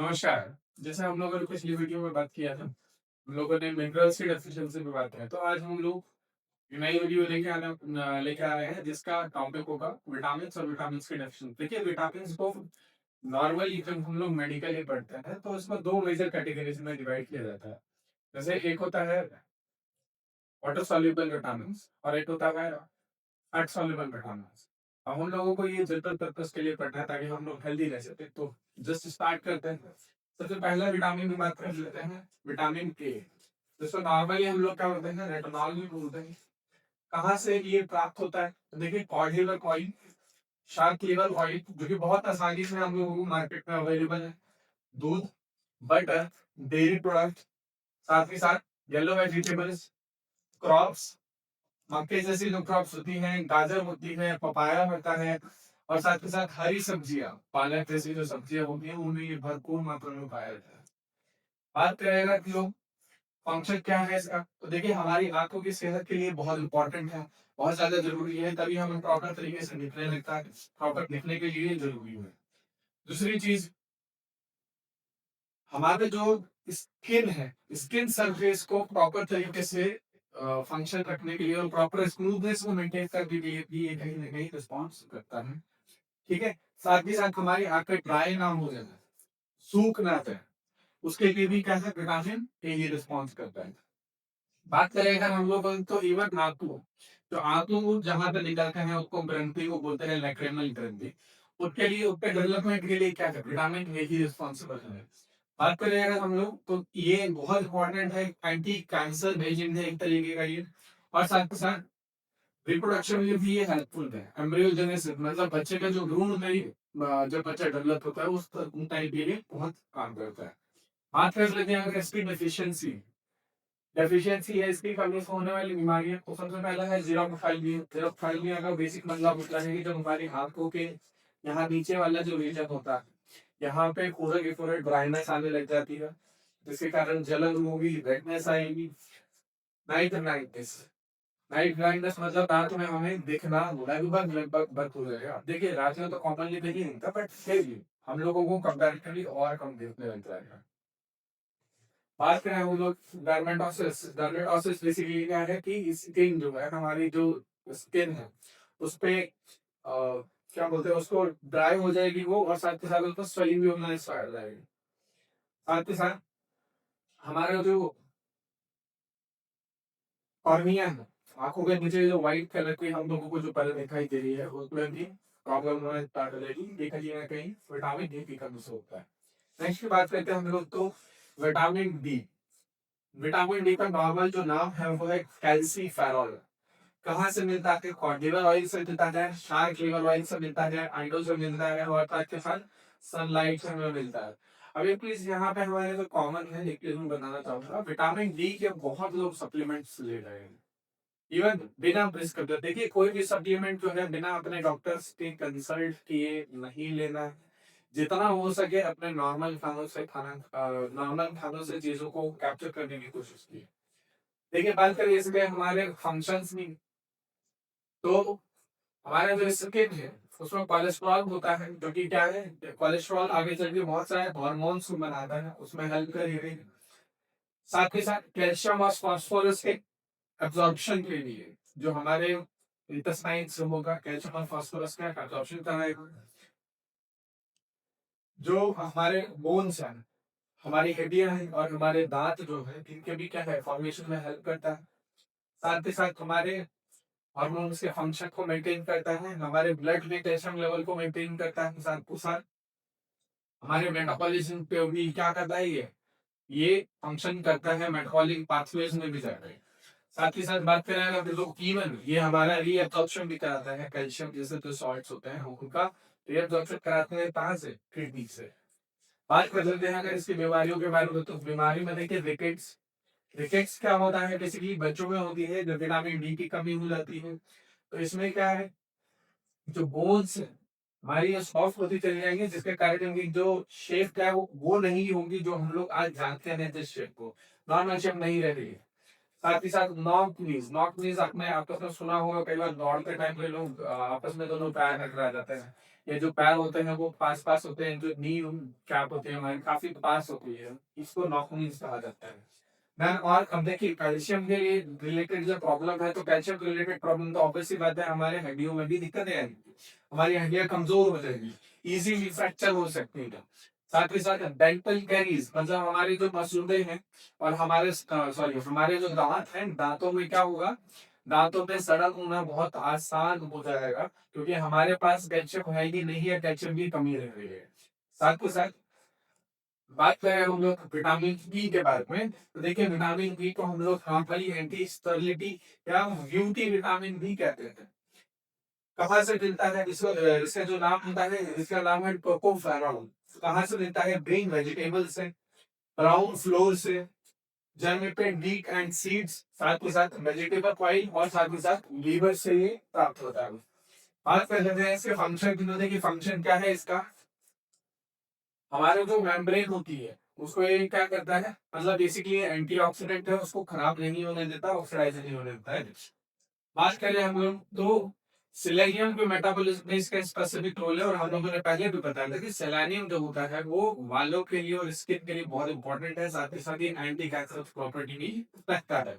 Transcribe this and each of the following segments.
नमस्कार। जैसे हम लोगों ने पिछली वीडियो में बात किया था, हम लोगों ने मिनरल्स की डेफिशिएंसी पे बात किया। तो आज हम लोग एक नई वीडियो लेके आ रहे हैं जिसका टॉपिक होगा विटामिन्स और विटामिन्स की डेफिशिएंसी। देखिए विटामिन्स को नॉर्मली जब हम लोग मेडिकली पढ़ते हैं तो इसमें 2 मेजर कैटेगरीज़ में डिवाइड किया जाता है। जैसे एक होता है वाटर सॉल्युबल विटामिन्स और एक होता है फैट सॉल्युबल विटामिन्स। अब हम लोगों को ये जनरल पर्पस के लिए पढ़ना है ताकि हम लोग हेल्दी रह सके। तो जस्ट स्टार्ट करते हैं। सबसे पहला विटामिन की बात कर लेते हैं, विटामिन के, जिसको नॉर्मली हम लोग क्या बोलते हैं, रेटिनॉल भी बोलते हैं। कहाँ से ये प्राप्त होता है? तो देखिए cod liver oil, shark liver oil, जो कि बहुत आसानी से हम लोगों को मार्केट में अवेलेबल है। दूध, बटर, डेयरी प्रोडक्ट, साथ ही साथ येलो वेजिटेबल्स, क्रॉप्स, मक्के जैसी जो क्रॉप्स होती हैं, गाजर होती है, पपाया होता है, और साथ ही साथ हरी सब्जियां, पालक जैसी जो सब्जियां होती हैं उनमें ये भरपूर मात्रा में पाया जाता है। बात करेगा कि लोग फंक्शन क्या है इसका, तो देखिए हमारी आंखों की सेहत के लिए बहुत इंपॉर्टेंट है, बहुत ज्यादा जरूरी है, तभी हमें प्रॉपर तरीके से दिखने लगता है, प्रॉपर दिखने के लिए जरूरी है। दूसरी चीज, हमारे जो स्किन है, स्किन सरफेस को प्रॉपर तरीके से फंक्शन रखने के लिए और प्रॉपर स्मूथनेस को मेंटेन करने के लिए भी ये कहीं ना कहीं रिस्पॉन्स करता है। ठीक है। साथ ही साथ हमारी आंखें ड्राई ना हो जाए, सूख ना जाए, उसके लिए भी क्या है, विटामिन ए ये रिस्पॉन्स करता है। बात करें अगर हम लोग तो इवन आंखों, जो आंखों जहां पे निकलते हैं उसको ग्रंथि को बोलते हैं, लैक्रिमल ग्रंथि। उसके लिए, उसके डेवलपमेंट के लिए क्या है, विटामिन ए ही रिस्पॉन्सिबल है। बात करें अगर हम लोग तो ये बहुत इंपॉर्टेंट है, एंटी कैंसर एजेंट है एक तरीके का ये। और साथ ही साथ रिप्रोडक्शन में भी ये हेल्पफुल है, एम्ब्रियोजेनेसिस मतलब बच्चे का जो भ्रूण नहीं, जब बच्चा डेवलप होता है उस टाइम के लिए बहुत काम करता है। बात कर लेते हैं अगर इसकी डेफिशिएंसी, है इसकी कमी से होने वाली बीमारियां, तो सबसे पहला है जीरोफाइलिया। जीरोफाइलिया का बेसिक मतलब होता है कि जब हमारी आंखों के यहाँ नीचे वाला जो रीजन होता है, यहाँ पे पूरे के पूरे ड्राइनेस आने लग जाती है, जिसके कारण जलन होगी, रेडनेस आएगी। नाइट ब्लाइंडनेस, नाइट ब्लाइंडनेस मतलब रात में हमें दिखना लगभग लगभग बंद हो जाएगा। देखिए रात में तो कॉमनली देखिए नहीं था, बट फिर भी हम लोगों को कंपैरेटिवली और कम देखने लग जाएगा। बात करें हम लोग डर्मेटोसिस, डर्मेटोसिस बेसिकली क्या है कि स्किन जो है, हमारी जो स्किन है उस पे क्या बोलते हैं उसको, ड्राई हो जाएगी वो, और साथ ही साथ उसको स्वेलिंग भी होना स्टार्ट हो जाएगी। साथ ही साथ हमारे जो कॉर्निया है, आंखों के नीचे जो व्हाइट कलर की हम लोगों को जो पहले दिखाई दे रही है, उसमें भी प्रॉब्लम होना स्टार्ट हो जाएगी। ये कहीं ना कहीं विटामिन डी की कमी से होता है। नेक्स्ट की बात करते हैं हम लोग तो विटामिन डी। विटामिन डी का नॉर्मल जो नाम है वो है कैल्सीफेरॉल। कहाँ से मिलता है? कॉड लिवर ऑयल से मिलता है, शार्क लिवर ऑयल से मिलता है, आइडो से मिलता है, और साथ के साथ सनलाइट से हमें मिलता है। अब एक प्लीज यहाँ पे हमारे जो कॉमन है एक चीज मैं बताना चाहूंगा, विटामिन डी के बहुत लोग सप्लीमेंट्स ले रहे हैं, इवन बिना प्रिस्क्रिप्शन। देखिए कोई भी सप्लीमेंट जो है बिना अपने डॉक्टर के कंसल्ट किए नहीं लेना है। जितना हो सके अपने नॉर्मल खानों से खाना, नॉर्मल खानों से चीजों को कैप्चर करने की कोशिश की। देखिए बात करें इसके हमारे फंक्शंस की, तो हमारे जो स्किन है उसमें कोलेस्ट्रॉल होता है, जो कि क्या है, कोलेस्ट्रॉल आगे चल के बहुत सारे हॉर्मोन्स को बनाता है, उसमें हेल्प करेगी। साथ ही साथ कैल्शियम और फास्फोरस के एब्जॉर्प्शन के लिए, जो हमारे इंटेस्टाइन्स होगा, कैल्शियम और फास्फोरस का एब्जॉर्प्शन कराएगा। जो हमारे बोन्स हैं, हमारी हड्डियां हैं और हमारे दांत जो है, इनके भी क्या है, फॉर्मेशन में हेल्प करता है। साथ ही साथ हमारे हार्मोन्स के फंक्शन को मेंटेन करता है, हमारे ब्लड में कैल्शियम लेवल को मेंटेन करता है, साथ ही साथ हमारे मेटाबॉलिज्म पे भी क्या करता है, ये फंक्शन करता है, मेटाबॉलिक पाथवेज में भी जाता है। साथ ही साथ बात करें अगर तो इवन ये हमारा रीअब्जॉर्प्शन भी कराता है, कैल्शियम जैसे जो सॉल्ट्स होते हैं उनका रीअब्जॉर्प्शन कराते हैं कहाँ से, किडनी से। बात कर लेते हैं अगर इसकी बीमारियों के बारे में, तो बीमारी में देखिए रिकेट्स। रिकेट्स क्या होता है, बेसिकली बच्चों में होती है जब विटामिन डी की कमी हो जाती है। तो इसमें क्या है, जो बोन्स है हमारी ये सॉफ्ट होती चली जाएंगी, जिसके कारण इनकी जो शेप क्या है वो नहीं होगी जो हम लोग आज जानते हैं, जिस शेप को नॉर्मल शेप नहीं रह रही है। साथ ही साथ नॉक नीज, नॉक नीज आपने आपस में सुना होगा, कई बार दौड़ते टाइम पे लोग आपस में दोनों पैर टकरा जाते हैं, ये जो पैर होते हैं वो पास-पास होते हैं, जो नी कैप होती है हमारी काफ़ी पास होती है, इसको नॉकनीज कहा जाता है। मैम और अब देखिए कैल्शियम के रिलेटेड जो प्रॉब्लम है, तो कैल्शियम रिलेटेड प्रॉब्लम तो ऑब्वियस सी बात है हमारे हड्डियों में भी दिक्कतें आएँगी। हमारी हड्डियाँ कमज़ोर हो जाएँगी, ईज़िली फ्रैक्चर हो सकती है। साथ ही साथ डेंटल कैरीज़ मतलब हमारी जो मसूड़े हैं और हमारे सॉरी हमारे जो दाँत हैं, दाँतों में क्या होगा, दाँतों में सड़न होना बहुत आसान हो जाएगा क्योंकि हमारे पास कैल्शियम है ही नहीं है, कैल्शियम की कमी रह रही है। साथ ही साथ बात करें हम लोग विटामिन बी के बारे में, तो देखिए विटामिन बी को हम लोग नॉर्मली एंटी स्टेरिलिटी या ब्यूटी विटामिन बी कहते हैं। कहाँ से मिलता है इसका जो नाम होता है, इसका नाम है टोकोफेरॉल। कहाँ से मिलता है? ग्रीन वेजिटेबल से, ब्राउन फ्लोर से, जर्मिपेट लीक एंड सीड्स, साथ ही साथ वेजिटेबल ऑयल और साथ ही साथ लीवर से ये प्राप्त होता है। बात कर लेते हैं इसके फंक्शन की, तो देखिए फंक्शन क्या है इसका, हमारे जो मेम्ब्रेन होती है उसको ये क्या करता है, मतलब बेसिकली एंटीऑक्सीडेंट है, उसको खराब नहीं होने देता, ऑक्सीडाइज नहीं होने देता है। बात करें हम लोग तो सेलेनियम के मेटाबॉलिज्म में इसका स्पेसिफिक रोल है, और हम लोगों ने पहले भी बताया था कि सेलेनियम जो होता है वो बालों के लिए और स्किन के लिए बहुत इंपॉर्टेंट है, साथ ही साथ ये एंटी कैंसर प्रॉपर्टी भी रखता है।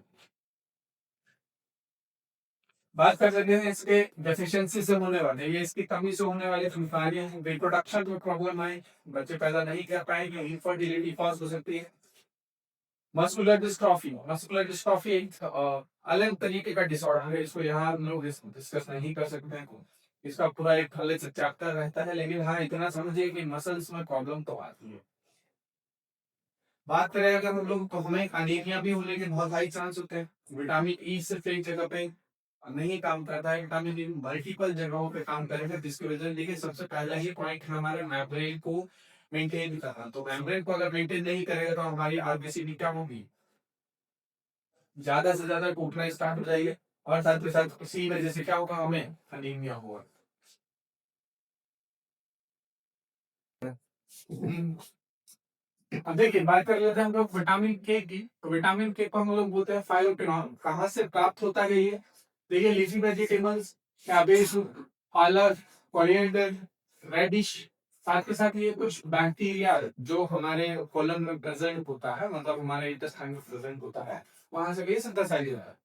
बात कर लेते हैं इसके डेफिशिएंसी से होने वाले, ये इसकी कमी से होने वाली बीमारियां, रिप्रोडक्शन में प्रॉब्लम आए, बच्चे पैदा नहीं कर पाएंगे, इनफर्टिलिटी कॉज हो सकती है। मस्कुलर डिस्ट्रॉफी एक अलग तरीके का डिसऑर्डर है, इसको यहाँ हम लोग डिस्कस नहीं कर सकते हैं, इसका पूरा एक अलग से चैप्टर रहता है, लेकिन हाँ इतना समझिए कि मसल्स में प्रॉब्लम तो आती है। बात करें अगर हम लोग, तो हमें अनीमिया भी होने के बहुत हाई चांस होते हैं। विटामिन ई सिर्फ एक जगह पे नहीं काम करता है, विटामिन ई मल्टीपल जगहों पे काम करेगा, जिसकी वजह से देखिए सबसे पहला ही पॉइंट है हमारे मेम्ब्रेन को मेंटेन करना। तो मेम्ब्रेन को अगर मेंटेन नहीं करेगा तो हमारी आरबीसी भी क्या होगी, ज्यादा से ज्यादा टूटना स्टार्ट हो जाएगी, और साथ ही साथ इसी वजह से क्या होगा, हमें अनीमिया होगा। अब देखिए बात कर लेते हैं हम लोग विटामिन के की, तो विटामिन के को हम लोग बोलते हैं फाइटोकेमिकल। कहाँ से प्राप्त होता है ये, देखिए लीफी वेजिटेबल्स, कैबेज, पालक, कोरिएंडर, रेडिश, साथ के साथ ये कुछ बैक्टीरिया जो हमारे कोलन में प्रेजेंट होता है, मतलब हमारे इंटेस्टाइन में प्रेजेंट होता है, वहां से ये सिंथेसाइज होता है।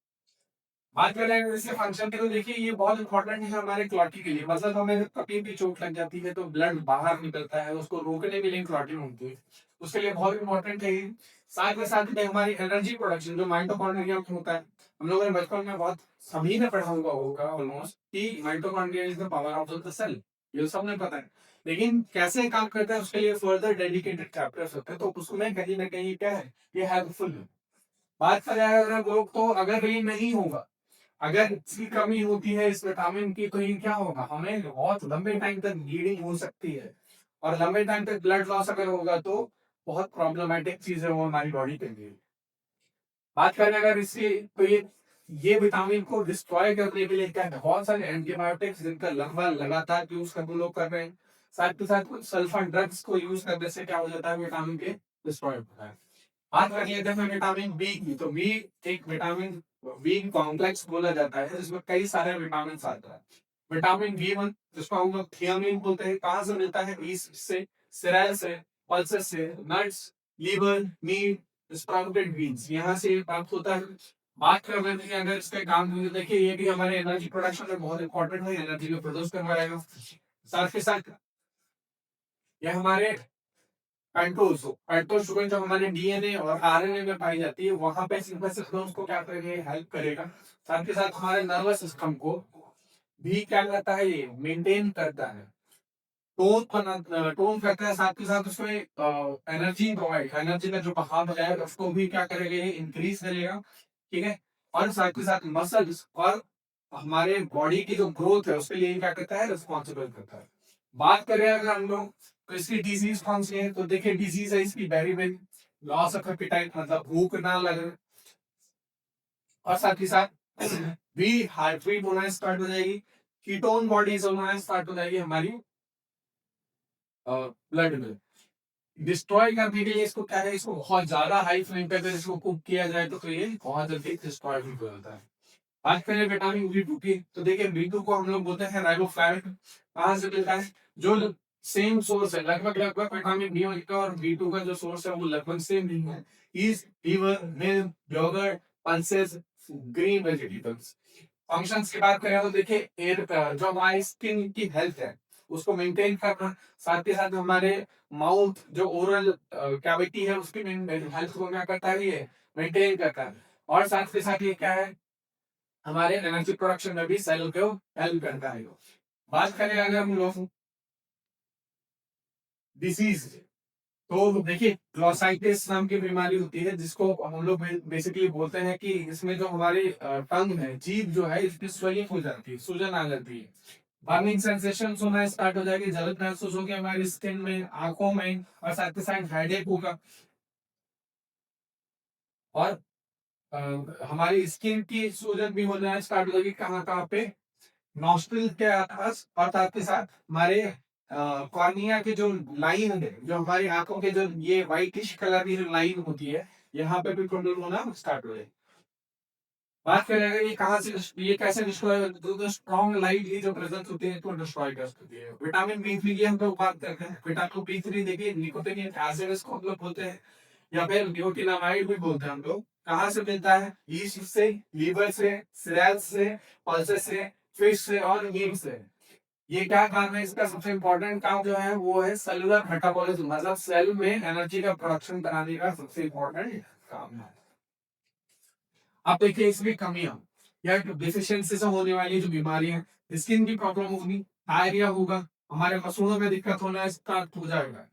बात कर रहे हैं इसके फंक्शन की, तो देखिए ये बहुत इंपॉर्टेंट है हमारे क्लॉटिंग के लिए, मतलब हमें कभी भी चोट लग जाती है तो ब्लड बाहर निकलता है, उसको रोकने के लिए क्लॉटिंग होती है, उसके लिए बहुत इंपॉर्टेंट है ये। साथ के साथ में हमारी एनर्जी प्रोडक्शन जो माइटोकॉन्ड्रिया में होता है, हम लोगों ने बचपन में बहुत, सभी ने पढ़ा हुआ होगा ऑलमोस्ट, कि mitochondria is the power of the cell, ये सबने पता है, लेकिन कैसे काम करता है उसके लिए फर्दर डेडिकेटेड चैप्टर्स होते हैं, तो उसमें कहीं ना कहीं क्या है, ये हेल्पफुल है। बात करें अगर हम लोग, तो अगर ये नहीं होगा, अगर इसकी कमी होती है इस विटामिन की, तो ये क्या होगा, हमें बहुत लंबे टाइम तक ब्लीडिंग हो सकती है, और लंबे टाइम तक ब्लड लॉस अगर होगा तो बहुत प्रॉब्लमेटिक चीज है वो हमारी बॉडी के लिए। बात करें अगर इसकी, तो ये विटामिन को डिस्ट्रॉय करने के लिए क्या है, बहुत सारे एंटीबायोटिक्स जिनका लंबा लगातार यूज हम लोग कर रहे हैं, साथ के साथ कुछ सल्फर ड्रग्स को यूज करने से क्या हो जाता है, विटामिन के डिस्ट्रॉय होता है। बात कर लेते हैं विटामिन बी की, तो बी एक विटामिन बी कॉम्प्लेक्स बोला जाता है, जिसमें कई सारे विटामिन आते हैं। विटामिन बी वन, जिसको हम लोग थियामिन बोलते हैं, कहाँ से मिलता है, ईस्ट से, सिराल से, पल्सेस से, nuts, liver, meat, sprouted beans, यहाँ से ये प्राप्त होता है। बात कर रहे थे अगर इसके काम की, तो देखिए ये भी हमारे एनर्जी प्रोडक्शन में बहुत इंपॉर्टेंट है, एनर्जी को प्रोड्यूस करवाएगा। साथ के साथ ये हमारे पेंटोस शुगर जो हमारे डीएनए और आरएनए में पाई जाती है, वहां पे सिंथेसिस में उसको क्या करेगा, हेल्प करेगा। साथ के साथ हमारे नर्वस सिस्टम को भी क्या करता है, ये मेंटेन करता है, टोन करता है, साथ के साथ उसमें एनर्जी प्रोवाइड, एनर्जी का जो बहाव है उसको भी क्या करेगा, ये इंक्रीज करेगा। ठीक है, और साथ के साथ मसल्स और हमारे बॉडी की जो ग्रोथ है उसके लिए क्या करता है, रिस्पॉन्सिबल करता है। बात करें अगर हम लोग, तो इसकी डिजीज कौन सी है, तो देखिए डिजीज है इसकी बेरीबेरी, लॉस ऑफ एपेटाइट मतलब भूख ना लगे, और साथ ही साथ भी हार्ट बीट होना स्टार्ट हो जाएगी, कीटोन बॉडीज होना स्टार्ट हो जाएगी हमारी ब्लड में। डिस्ट्रॉय करने के लिए इसको क्या है, इसको बहुत ज्यादा हाई फ्लेम पे अगर इसको कुक किया जाए तो ये बहुत जल्दी डिस्ट्रॉय भी हो जाता है। बात करें विटामिन बी टू की, तो देखिए बी टू को हम लोग बोलते हैं राइबोफ्लाविन। कहाँ से मिलता है? जो सेम सोर्स है, लगभग लगभग विटामिन बी वन का और बी टू का जो सोर्स है वो लगभग सेम ही है। Yeast, liver, milk, yogurt, pulses, green vegetables. Functions की बात करें तो देखिए एयर जो हमारी स्किन की हेल्थ है उसको मेंटेन करना, साथ के साथ हमारे माउथ जो ओरल कैविटी है उसकी हेल्थ को क्या करता है, ये मेंटेन करता है। और साथ के साथ ये क्या है, हमारे एनर्जी प्रोडक्शन में भी सेल को हेल्प करता है। बात करें अगर हम लोग डिसीज, तो देखिए ग्लोसाइटिस नाम की बीमारी होती है जिसको हम लोग बेसिकली बोलते हैं कि इसमें जो हमारी टंग है, जीभ जो है, इसकी स्वेलिंग हो जाती है, सूजन आ जाती है, बर्निंग सेंसेशन होना स्टार्ट हो जाएगी, जलन महसूस होगी हमारी स्किन में, आंखों में, और साथ के साथ हेडेक होगा। और अ, हमारी स्किन की सूजन भी होना स्टार्ट हो जाएगी, कहाँ कहाँ पे, नॉस्ट्रिल के आसपास, और साथ के साथ हमारे कॉर्निया के जो लाइन है, जो हमारी आंखों के जो ये व्हाइटिश कलर की जो लाइन होती है, यहाँ पे भी कंट्रोल होना स्टार्ट हो जाएगी। बात करें अगर ये कहाँ से, ये कैसे डिस्ट्रॉय होती है, तो स्ट्रॉन्ग लाइट की जो प्रेजेंस होती है तो डिस्ट्रॉय कर सकती है। विटामिन बी थ्री की हम लोग बात करते हैं। विटामिन बी थ्री देखिए निकोटीन एसिड इसको हम लोग बोलते हैं, या फिर निकोटिनामाइड भी बोलते हैं हम लोग। कहाँ से मिलता है? ईस्ट से, लीवर से, सेल्स से, पल्सेस से, फिश से और मीट से। ये क्या काम है इसका? सबसे इंपॉर्टेंट काम जो है वो है सेलुलर मेटाबॉलिज्म, मतलब सेल में एनर्जी का प्रोडक्शन कराने का सबसे इंपॉर्टेंट काम है। अब देखिए इसमें कमियां या डिफिशियंसी से होने वाली जो बीमारियां, स्किन की प्रॉब्लम होगी, डायरिया होगा, हमारे मसूड़ों में दिक्कत होना स्टार्ट हो जाएगा।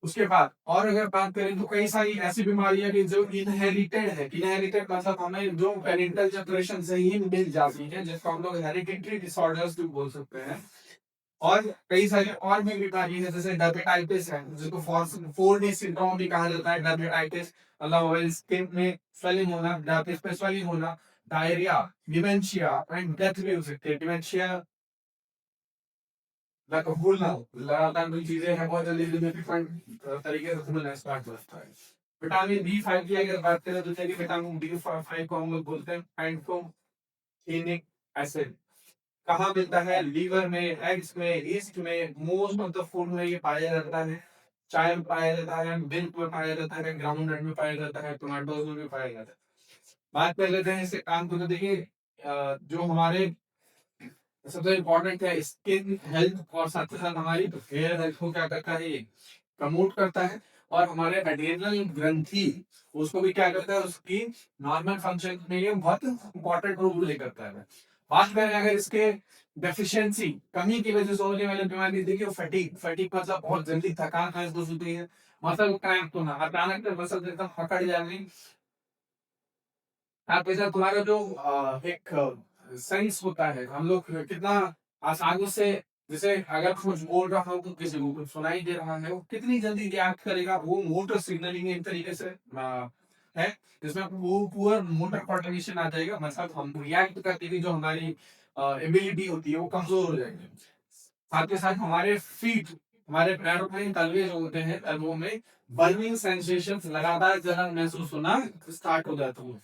उसके बाद और अगर बात करें तो कई सारी ऐसी बीमारियां भी जो इनहेरिटेड है, इनहेरिटेड मतलब हमें जो पेरेंटल जनरेशन से ही मिल जाती है, जिसको हम लोग हेरिडिटरी डिसऑर्डर्स भी बोल सकते हैं। और कई सारी और भी बीमारी है जैसे डर्मेटाइटिस है, जिसको फोर डी सिंड्रोम भी कहा जाता है। डर्मेटाइटिस मतलब स्किन में स्वेलिंग होना, डर्मिस पे स्वेलिंग होना, डायरिया, डिमेंशिया एंड डेथ भी हो सकती है। डिमेंशिया भूलना, लगातार कोई चीजें हैं बहुत जल्दी जल्दी डिफरेंट तरीके से भूलना स्टार्ट होता है। विटामिन बी फाइव की अगर बात करें तो देखिए विटामिन बी फाइव को हम लोग बोलते हैं पैंटोथेनिक एसिड। कहाँ मिलता है? लीवर में, एग्स में, ईस्ट में, मोस्ट ऑफ द फूड में ये पाया जाता है। चाय में पाया जाता है, मिल्क में पाया जाता है, ग्राउंडनट में पाया जाता है, टोमेटोज में भी पाया जाता है। बात कर लेते हैं इसके काम को, तो देखिए जो हमारे सबसे इम्पोर्टेंट है स्किन हेल्थ और साथ ही साथ हमारी हेयर हेल्थ को क्या करता है, ये प्रमोट करता है। और हमारे एड्रेनल ग्रंथि उसको भी क्या करता है, उसकी नॉर्मल फंक्शन में ये बहुत इंपॉर्टेंट रोल प्ले करता है। बात करें अगर इसके डेफिशिएंसी, कमी की वजह से होने वाली बीमारी, देखिए फटीग, फटीग मतलब बहुत जल्दी थकान महसूस होती है, मसल क्रैम्प होना, अचानक से मसल एकदम पकड़ जानी। आप ऐसा तुम्हारा जो एक सेंस होता है, हम लोग कितना आसानी से, जैसे अगर कुछ बोल रहा हूँ तो किसी को कुछ सुनाई दे रहा है, वो कितनी जल्दी रिएक्ट करेगा, वो मोटर सिग्नलिंग एक तरीके से है, जिसमें वो पुअर मोटर कोऑर्डिनेशन आ जाएगा, मतलब हम रिएक्ट करने की जो हमारी एबिलिटी होती है वो कमजोर हो जाएगी। साथ के साथ हमारे फीट, हमारे पैरों में तलवे जो होते हैं, तलवों में बर्निंग सेंसेशन, लगातार जलन महसूस होना स्टार्ट हो जाता है।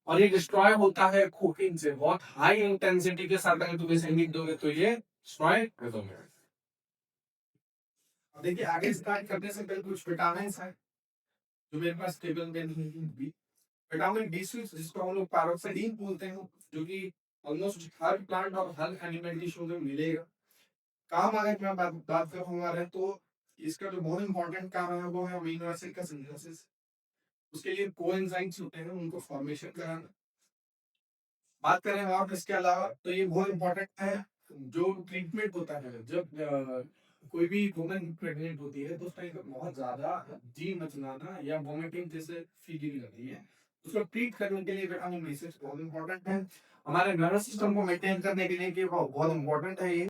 और ये डिस्ट्रॉय होता है कुकिंग से, बहुत हाई इंटेंसिटी के साथ अगर तुम इसे हीट दोगे तो ये डिस्ट्रॉय कर दोगे। अब देखिए आगे स्टार्ट करने से पहले कुछ विटामिन है जो मेरे पास टेबल में नहीं है। विटामिन बी सिक्स जिसको हम लोग पैरोक्साइडिन बोलते हैं, जो कि ऑलमोस्ट हर प्लांट और हर एनिमल टिश्यू में मिलेगा। काम अगर मैं बात करूँ हमारे, तो इसका जो बहुत इंपॉर्टेंट काम है वो है अमीनो एसिड का सिंथेसिस। उसके लिए कोएंजाइम्स होते हैं, उनको फॉर्मेशन कराना। बात करें और इसके अलावा तो ये बहुत इंपॉर्टेंट है। जो ट्रीटमेंट होता है जब कोई भी वुमन प्रेग्नेंट होती है तो उस टाइम पे बहुत ज्यादा जी मचलाना या वोमिटिंग जैसे फीलिंग लगती है, उसको ट्रीट करने के लिए विटामिन बी सिक्स बहुत इंपॉर्टेंट है। हमारे नर्वस सिस्टम को मेंटेन करने के लिए कि वो बहुत इंपॉर्टेंट है ये।